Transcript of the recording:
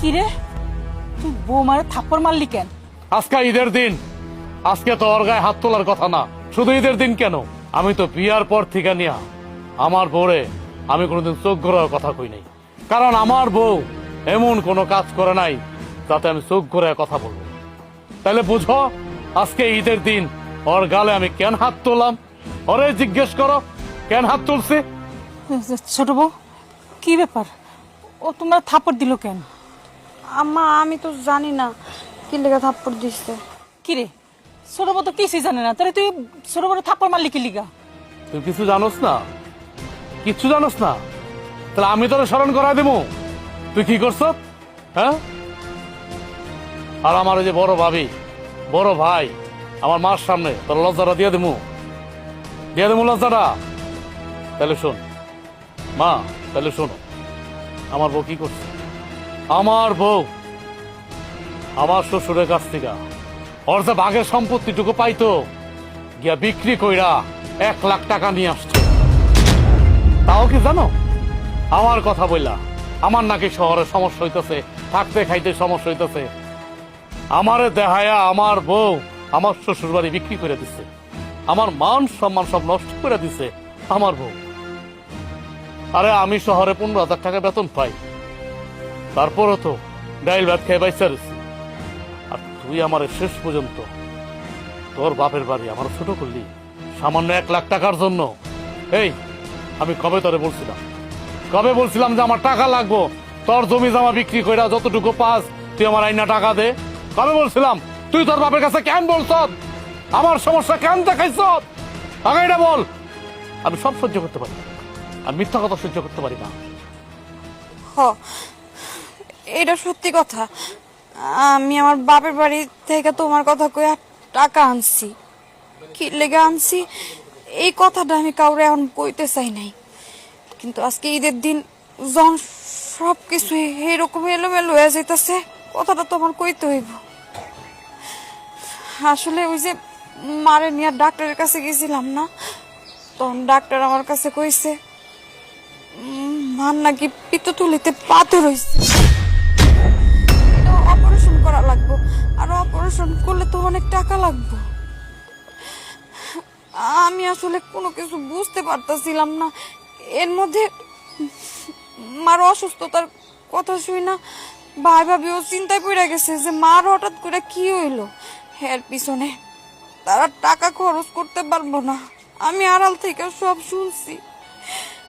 কিরে তুই বৌমারে থাপ্পড় মারলি কেন? আজকে ঈদের দিন, আজকে তো ওর গায়ে হাত তোলার কথা না। শুধু ঈদের দিন কেন, আমি তো বিয়ার পর থেকে নিয়া আমার বউরে আমি কোনোদিন চোখ ঘোরার কথা কই নাই। কারণ আমার বউ এমন কোনো কাজ করে নাই যাতে আমি চোখ ঘোরার কথা বলবো। তাহলে বুঝো, আজকে ঈদের দিন ওর গালে আমি কেন হাত তুললাম? ওরে জিজ্ঞেস করো কেন হাত তুলছি। ছোট বউ, কি ব্যাপার? ও তোমরা থাপ্পড় দিল কেন? আম্মা আমি তো জানি না কি লেগে থাপ্পড় দিচ্ছে। কিরে ছোট বউ তো কিছুই জানে না, তাহলে তুই ছোট বড় থাপ্পড় মারলি কি লিগা? তুই কিছু জানোস না? কিচ্ছু জানোস না? তাহলে আমি তোরে স্মরণ করাই দেবো তুই কি করছ। হ্যাঁ, আর আমার ওই যে বড় ভাবি, বড় ভাই, আমার মার সামনে তোর লজ্জাটা দিয়ে দেবো লজ্জাটা। তাহলে শোন মা, তাহলে শোনো আমার বউ কি করছে। আমার বউ আমার শ্বশুরের কাছ থেকে ওর যে বাঘের সম্পত্তিটুকু পাইতো গিয়া বিক্রি কইরা 1,00,000 টাকা নিয়ে আসছে। তাও কি জানো, আমার কথা বললা আমার নাকি শহরে সমস্যা হইতেছে, থাকতে খাইতে সমস্যা হইতেছে। আমারে দেহায়া আমার বউ আমার শ্বশুর বাড়ি বিক্রি করে দিছে, আমার মান সম্মান সব নষ্ট করে দিছে আমার বউ। আরে আমি শহরে 15,000 টাকা বেতন পাই, তারপরও তো ডাইল ভাত খেয়ে বাইসা রয়েছি। আর তুই আমার শেষ পর্যন্ত তোর বাপের বাড়ি আমার ছোট করলি সামান্য 1,00,000 টাকার জন্য। এই আমি কবে তোরে বলছিলাম, কবে বলছিলাম যে আমার টাকা লাগবো, তোর জমি জমা বিক্রি কইরা যতটুকু পাস তুই আমার আইনা টাকা দে? কবে বলছিলাম? তুই তোর বাপের কাছে কেন বলছ? আমার সমস্যা কেন দেখাইছ? আগে এটা বল। আমি সব সহ্য করতে পারি, আর মিথ্যা কথা সহ্য করতে পারি না। হ, এটা সত্যি কথা। আমি আমার বাপের বাড়ি থেকে তোমার কথা কইয়া টাকা আনছি। কি লেগে আনছি এই কথাটা আমি কাউরে এখন কইতে চাই নাই, কিন্তু আজকে ঈদের দিন যখন সবকিছু এরকম এলোমেলো হয়ে যাইতেছে, কথাটা তোমার কইতে হইব। আসলে ওই যে মারে নিয়ে ডাক্তারের কাছে গেছিলাম না, তখন ডাক্তার আমার কাছে কইছে মার নাকি পিত্তথলিতে পাথর হইছে, অপারেশন করা লাগবে, আর অপারেশন করলে তো অনেক টাকা লাগবে। আমি আসলে কোনো কিছু বুঝতে পারতাছিলাম না। এর মধ্যে মার অসুস্থতার কথা শুই না ভাই ভাবিও চিন্তায় পড়ে গেছে যে মার হঠাৎ করে কি হইলো। এর পিছনে তারা টাকা খরচ করতে পারবো না, আমি আড়াল থেকে সব শুনছি।